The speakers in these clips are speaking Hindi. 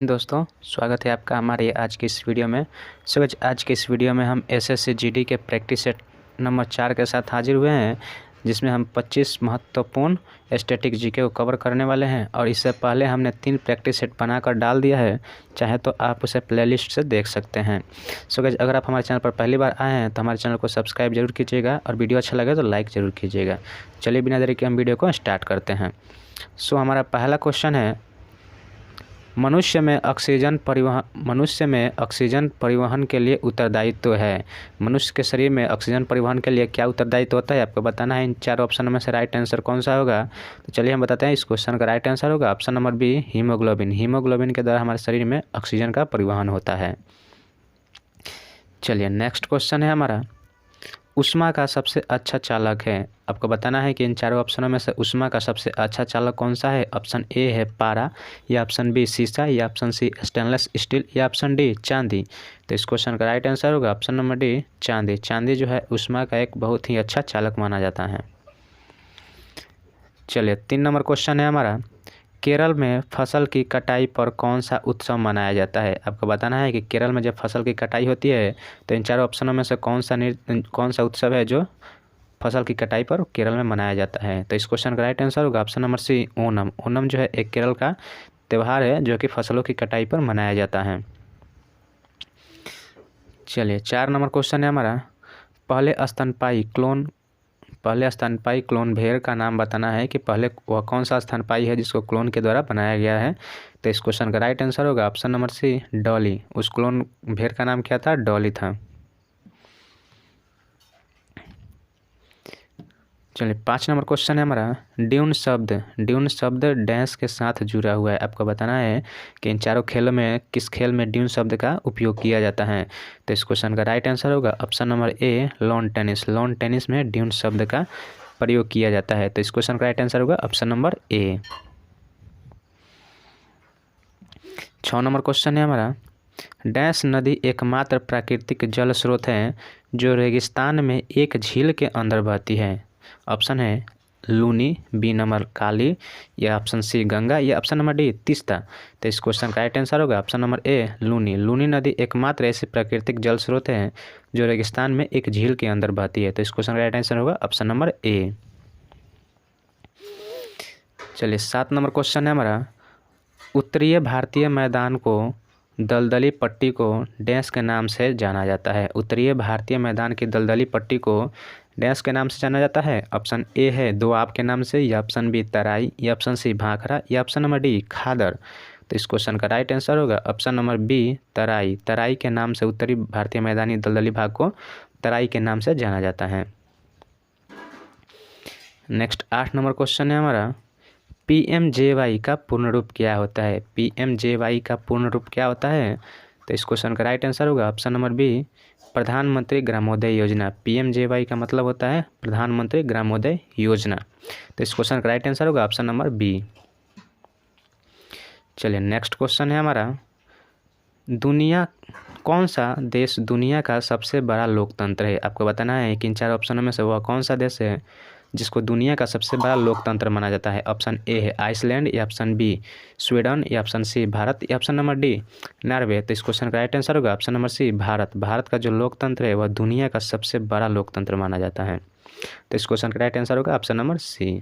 दोस्तों, स्वागत है आपका हमारे आज की इस वीडियो में। आज के इस वीडियो में हम एसएससी जीडी के प्रैक्टिस सेट नंबर 4 के साथ हाजिर हुए हैं, जिसमें हम 25 महत्वपूर्ण स्टैटिक जीके को कवर करने वाले हैं। और इससे पहले हमने 3 प्रैक्टिस सेट बनाकर डाल दिया है, चाहे तो आप उसे प्लेलिस्ट से देख सकते हैं। अगर आप हमारे चैनल पर पहली बार आए हैं तो हमारे चैनल को सब्सक्राइब जरूर कीजिएगा और वीडियो अच्छा लगे तो लाइक ज़रूर कीजिएगा। चलिए बिना देरी के हम वीडियो को स्टार्ट करते हैं। हमारा पहला क्वेश्चन है, मनुष्य में ऑक्सीजन परिवहन के लिए उत्तरदायित्व है। मनुष्य के शरीर में ऑक्सीजन परिवहन के लिए क्या उत्तरदायित्व होता है, आपको बताना है। इन 4 ऑप्शन में से राइट आंसर कौन सा होगा, तो चलिए हम बताते हैं। इस क्वेश्चन का राइट आंसर होगा option number B, haemoglobin. Haemoglobin के द्वारा हमारे शरीर में ऑक्सीजन का परिवहन होता है। चलिए नेक्स्ट क्वेश्चन है हमारा, ऊष्मा का सबसे अच्छा चालक है। आपको बताना है कि इन 4 ऑप्शनों में से ऊष्मा का सबसे अच्छा चालक कौन सा है। ऑप्शन ए है पारा, या ऑप्शन बी सीसा, या ऑप्शन सी स्टेनलेस स्टील, या ऑप्शन डी चांदी। तो इस क्वेश्चन का राइट आंसर होगा ऑप्शन नंबर डी, चांदी। चांदी जो है ऊष्मा का एक बहुत ही अच्छा चालक माना जाता है। चलिए 3 नंबर क्वेश्चन है हमारा, केरल में फसल की कटाई पर कौन सा उत्सव मनाया जाता है। आपको बताना है कि केरल में जब फसल की कटाई होती है तो इन 4 ऑप्शनों में से कौन सा उत्सव है जो फसल की कटाई पर केरल में मनाया जाता है। तो इस क्वेश्चन का राइट आंसर होगा option number C, Onam. Onam जो है एक केरल का त्यौहार है जो कि फसलों की कटाई पर मनाया जाता है। चलिए 4 नंबर क्वेश्चन है हमारा, पहले स्तनपाई क्लोन भेड़ का नाम बताना है कि पहले वह कौन सा स्तनपाई है जिसको क्लोन के द्वारा बनाया गया है। तो इस क्वेश्चन का राइट आंसर होगा ऑप्शन नंबर सी, डॉली। उस क्लोन भेड़ का नाम क्या था, डॉली था। चलिए 5 नंबर क्वेश्चन है हमारा, ड्यून शब्द डैश के साथ जुड़ा हुआ है। आपको बताना है कि इन 4 खेलों में किस खेल में ड्यून शब्द का उपयोग किया जाता है। तो इस क्वेश्चन का राइट आंसर होगा ऑप्शन नंबर ए, लॉन टेनिस। लॉन टेनिस में ड्यून शब्द का प्रयोग किया जाता है। तो इस क्वेश्चन का राइट आंसर होगा ऑप्शन नंबर ए। 6 नंबर क्वेश्चन है हमारा, डैश नदी एकमात्र प्राकृतिक जल स्रोत है जो रेगिस्तान में एक झील के अंदर बहती है। ऑप्शन है लूनी, बी नंबर काली, या ऑप्शन सी गंगा, या ऑप्शन नंबर डी तीस्ता। तो इस क्वेश्चन का राइट आंसर होगा option number A, Luni. Luni नदी एकमात्र ऐसी प्राकृतिक जल स्रोत है जो रेगिस्तान में एक झील के अंदर बहती है। तो इस क्वेश्चन का राइट आंसर होगा ऑप्शन नंबर ए। चलिए 7 नंबर क्वेश्चन है हमारा, उत्तरीय भारतीय मैदान को दलदली पट्टी को डैश के नाम से जाना जाता है। उत्तरीय भारतीय मैदान की दलदली पट्टी को डैश के नाम से जाना जाता है। ऑप्शन ए है दोआब के नाम से, या ऑप्शन बी तराई, या ऑप्शन सी भाखड़ा, या ऑप्शन नंबर डी खादर। तो इस क्वेश्चन का राइट आंसर होगा ऑप्शन नंबर बी, तराई। तराई के नाम से उत्तरी भारतीय मैदानी दलदली भाग को तराई के नाम से जाना जाता है। नेक्स्ट 8 नंबर क्वेश्चन है हमारा, PMJY का पूर्ण रूप क्या होता है। PMJY का पूर्ण रूप क्या होता है। तो इस क्वेश्चन का राइट आंसर होगा ऑप्शन नंबर बी, प्रधानमंत्री ग्रामोदय योजना। PMJY का मतलब होता है प्रधानमंत्री ग्रामोदय योजना। तो इस क्वेश्चन का राइट आंसर होगा ऑप्शन नंबर बी। चलिए नेक्स्ट क्वेश्चन है हमारा, कौन सा देश दुनिया का सबसे बड़ा लोकतंत्र है। आपको बताना है कि इन 4 ऑप्शनों में से वह कौन सा देश है जिसको दुनिया का सबसे बड़ा लोकतंत्र माना जाता है। ऑप्शन ए है आइसलैंड, या ऑप्शन बी स्वीडन, या ऑप्शन सी भारत, या ऑप्शन नंबर डी नॉर्वे। तो इस क्वेश्चन का राइट आंसर होगा option number C, Bharat. Bharat का जो लोकतंत्र है वह दुनिया का सबसे बड़ा लोकतंत्र माना जाता है। तो इस क्वेश्चन का राइट आंसर होगा ऑप्शन नंबर सी।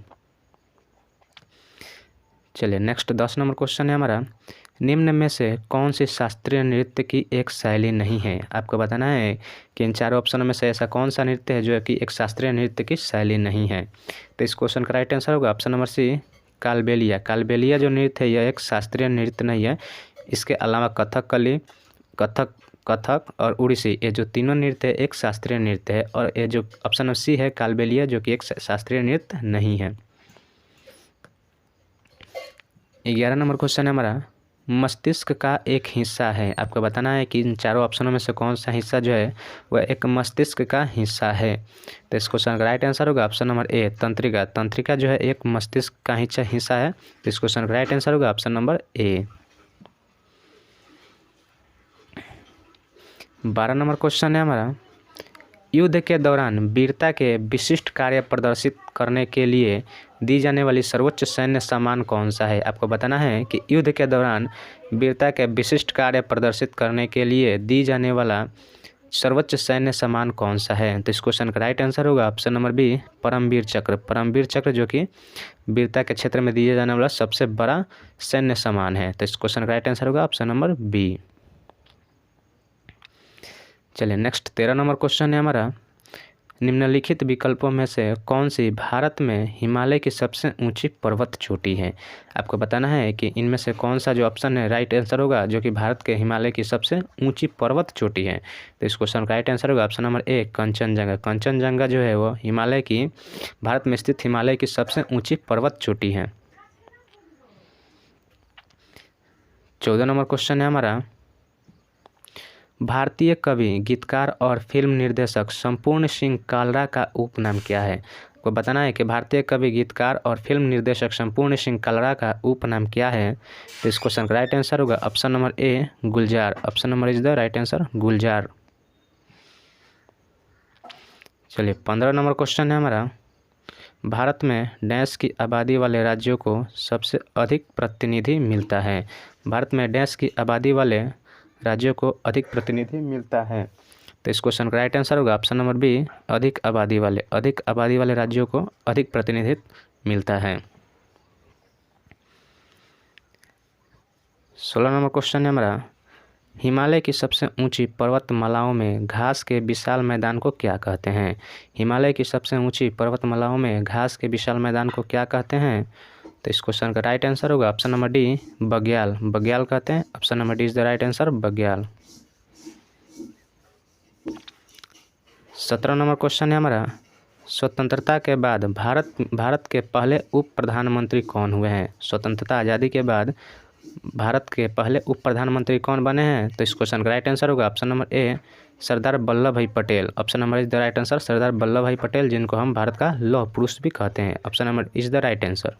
चलिए नेक्स्ट 10 नंबर क्वेश्चन है हमारा, निम्न में से कौन सी शास्त्रीय नृत्य की एक शैली नहीं है। आपको बताना है कि इन 4 ऑप्शनों में से ऐसा कौन सा नृत्य है जो कि एक शास्त्रीय नृत्य की शैली नहीं है। तो इस क्वेश्चन का राइट आंसर होगा option number C, Kalbelia. Kalbelia जो नृत्य है यह एक शास्त्रीय नृत्य नहीं है। इसके अलावा कथक और उड़ीसी, ये जो तीनों नृत्य है एक शास्त्रीय नृत्य है। और ये जो ऑप्शन नंबर सी है कालबेलिया जो कि एक शास्त्रीय नृत्य नहीं है। 11 नंबर क्वेश्चन है हमारा, मस्तिष्क का एक हिस्सा है। आपको बताना है कि इन 4 ऑप्शनों में से कौन सा हिस्सा जो है वह एक मस्तिष्क का हिस्सा है। तो इस क्वेश्चन का राइट आंसर होगा ऑप्शन नंबर ए, तंत्रिका। तंत्रिका जो है एक मस्तिष्क का हिस्सा है। तो इस क्वेश्चन का राइट आंसर होगा ऑप्शन नंबर ए। 12 नंबर क्वेश्चन है हमारा, युद्ध के दौरान वीरता के विशिष्ट कार्य प्रदर्शित करने के लिए दी जाने वाली सर्वोच्च सैन्य सम्मान कौन सा है? आपको बताना है कि युद्ध के दौरान वीरता के विशिष्ट कार्य प्रदर्शित करने के लिए दी जाने वाला सर्वोच्च सैन्य सम्मान कौन सा है? तो इस क्वेश्चन का राइट आंसर होगा ऑप्शन नंबर बी, परमवीर चक्र। परमवीर चक्र जो कि वीरता के क्षेत्र में दिया जाने वाला सबसे बड़ा सैन्य सम्मान है। तो इस क्वेश्चन का राइट आंसर होगा ऑप्शन नंबर बी। चलिए नेक्स्ट 13 नंबर क्वेश्चन है हमारा, निम्नलिखित विकल्पों में से कौन सी भारत में हिमालय की सबसे ऊंची पर्वत चोटी है? आपको बताना है कि इनमें से कौन सा जो ऑप्शन है राइट आंसर होगा जो कि भारत के हिमालय की सबसे ऊंची पर्वत चोटी है। तो इस क्वेश्चन का राइट आंसर होगा ऑप्शन नंबर ए, कंचनजंगा। कंचनजंगा जो है वो हिमालय की, भारत में स्थित हिमालय की सबसे ऊँची पर्वत चोटी है। 14 नंबर क्वेश्चन है हमारा, भारतीय कवि, गीतकार और फिल्म निर्देशक संपूर्ण सिंह कालरा का उपनाम क्या है? आपको बताना है कि भारतीय कवि, गीतकार और फिल्म निर्देशक संपूर्ण सिंह कालरा का उपनाम क्या है? तो इस क्वेश्चन का राइट आंसर होगा option number A, Gulzar. Option number is the right answer, Gulzar. चलिए 15 नंबर क्वेश्चन है हमारा, भारत में डैश की आबादी वाले राज्यों को सबसे अधिक प्रतिनिधि मिलता है? भारत में डैश की आबादी वाले राज्यों को अधिक प्रतिनिधि मिलता है? तो इस क्वेश्चन का राइट आंसर होगा ऑप्शन नंबर बी, अधिक आबादी वाले राज्यों को अधिक प्रतिनिधित्व मिलता है। 16 नंबर क्वेश्चन है हमारा, हिमालय की सबसे ऊंची पर्वतमालाओं में घास के विशाल मैदान को क्या कहते हैं? हिमालय की सबसे ऊंची पर्वतमालाओं में घास के विशाल मैदान को क्या कहते हैं? तो इस क्वेश्चन का राइट आंसर होगा option number D, bugyal. Bugyal कहते हैं। Option number D is the right answer, bugyal. 17 number question है हमारा, स्वतंत्रता के बाद भारत के पहले उप प्रधानमंत्री कौन हुए हैं? स्वतंत्रता आज़ादी के बाद भारत के पहले उप प्रधानमंत्री कौन बने हैं? तो इस क्वेश्चन का राइट आंसर होगा option number A, Sardar Vallabh Bhai Patel. Option number is the right answer, Sardar Vallabh Bhai Patel, जिनको हम भारत का लौह पुरुष भी कहते हैं। Option number is the right answer.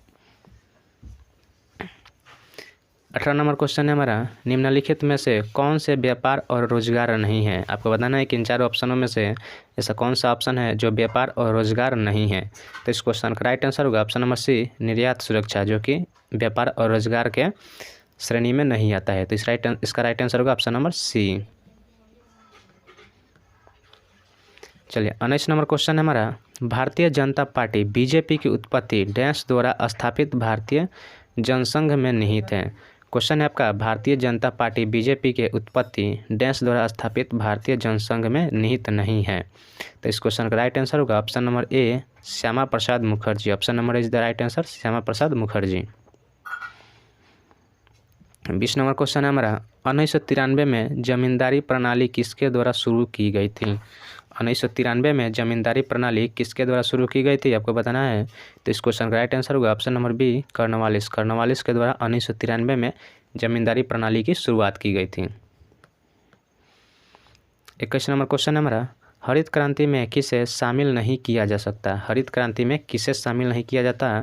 18 number question है हमारा, निम्नलिखित में से कौन से व्यापार और रोजगार नहीं है? आपको बताना है कि इन चारों ऑप्शनों में से ऐसा कौन सा ऑप्शन है जो व्यापार और रोजगार नहीं है? तो इस क्वेश्चन का राइट आंसर होगा ऑप्शन नंबर सी, निर्यात सुरक्षा, जो कि व्यापार और रोजगार के श्रेणी में नहीं आता है। तो इसका राइट आंसर होगा ऑप्शन नंबर सी। चलिए 19 नंबर क्वेश्चन है हमारा, भारतीय जनता पार्टी बीजेपी की उत्पत्ति डैश द्वारा स्थापित भारतीय जनसंघ में निहित है। क्वेश्चन है आपका, भारतीय जनता पार्टी बीजेपी के उत्पत्ति डैश द्वारा स्थापित भारतीय जनसंघ में निहित नहीं है। तो इस क्वेश्चन का राइट आंसर होगा option number A, Shyama Prasad Mukherjee. Option number is the right answer, Shyama Prasad Mukherjee. 20 number question है हमारा, 1993 में जमींदारी प्रणाली किसके द्वारा शुरू की गई थी? 1993 में जमींदारी प्रणाली किसके द्वारा शुरू की गई थी? आपको बताना है। तो इस क्वेश्चन का राइट आंसर होगा option number B, Cornwallis. Cornwallis के द्वारा 1993 में जमींदारी प्रणाली की शुरुआत की गई थी। 21 नंबर क्वेश्चन है हमारा, हरित क्रांति में किसे शामिल नहीं किया जा सकता? हरित क्रांति में किसे शामिल नहीं किया जाता?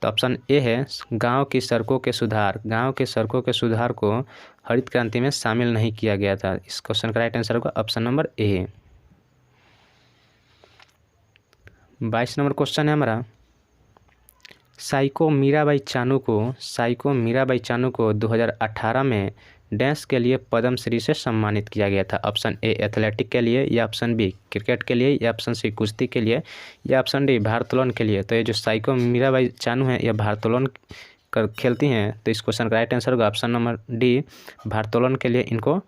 तो ऑप्शन ए है, गांव की सड़कों के सुधार। गांव के सड़कों के सुधार को हरित क्रांति में शामिल नहीं किया गया था। इस क्वेश्चन का राइट आंसर होगा ऑप्शन नंबर ए। 22 नंबर क्वेश्चन है हमारा, साइको मीराबाई चानू को 2018 में डैश के लिए पद्म श्री से सम्मानित किया गया था। ऑप्शन ए, एथलेटिक के लिए, या ऑप्शन बी, क्रिकेट के लिए, या ऑप्शन सी, कुश्ती के लिए, या ऑप्शन डी, भारोत्तोलन के लिए। तो ये जो साइको मीराबाई चानू है यह भारोत्तोलन खेलती हैं। तो इस क्वेश्चन का राइट आंसर होगा ऑप्शन नंबर डी, भारोत्तोलन के लिए इनको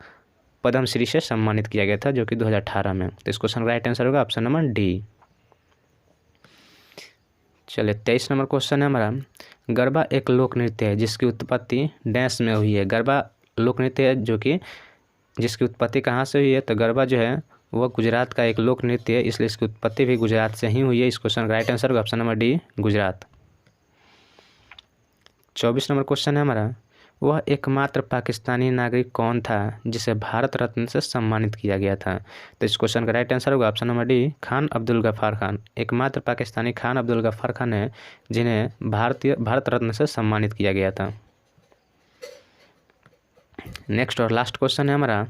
पद्म श्री से सम्मानित किया गया था, जो कि 2018 में। तो इस क्वेश्चन का राइट आंसर होगा ऑप्शन नंबर डी। चलिए 23 नंबर क्वेश्चन है हमारा, गरबा एक लोक नृत्य है जिसकी उत्पत्ति डैश में हुई है। गरबा लोक नृत्य है जो कि जिसकी उत्पत्ति कहाँ से हुई है? तो गरबा जो है वह गुजरात का एक लोक नृत्य है, इसलिए इसकी उत्पत्ति भी गुजरात से ही हुई है। इस क्वेश्चन का राइट आंसर होगा option number D, Gujarat. 24 number question है हमारा, वह एकमात्र पाकिस्तानी नागरिक कौन था जिसे भारत रत्न से सम्मानित किया गया था? तो इस क्वेश्चन का राइट आंसर होगा option number D, Khan Abdul Ghaffar Khan. एकमात्र पाकिस्तानी खान अब्दुल गफ्फार खान है जिन्हें भारत रत्न से सम्मानित किया गया था। नेक्स्ट और लास्ट क्वेश्चन है हमारा,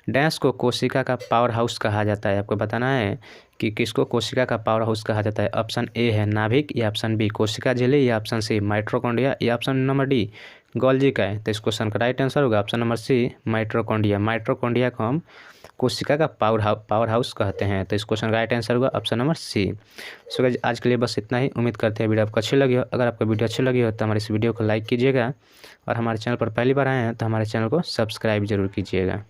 डैश को कोशिका का पावर हाउस कहा जाता है। आपको बताना है कि किसको कोशिका का पावर हाउस कहा जाता है। ऑप्शन ए है नाभिक, या ऑप्शन बी कोशिका झिल्ली, या ऑप्शन सी माइटोकॉन्ड्रिया, या ऑप्शन नंबर डी गोल्गी का है। तो इस क्वेश्चन का राइट आंसर होगा option number C mitochondria. Mitochondria को हम कोशिका का पावर हाउस कहते हैं। तो इस क्वेश्चन का राइट आंसर होगा option number C. So guys आज के लिए बस इतना ही। उम्मीद करते हैं वीडियो आपको अच्छी लगी हो। अगर आपको वीडियो अच्छी लगी हो तो हमारे इस वीडियो को लाइक कीजिएगा, और हमारे चैनल पर पहली बार आए हैं तो हमारे चैनल को सब्सक्राइब जरूर कीजिएगा।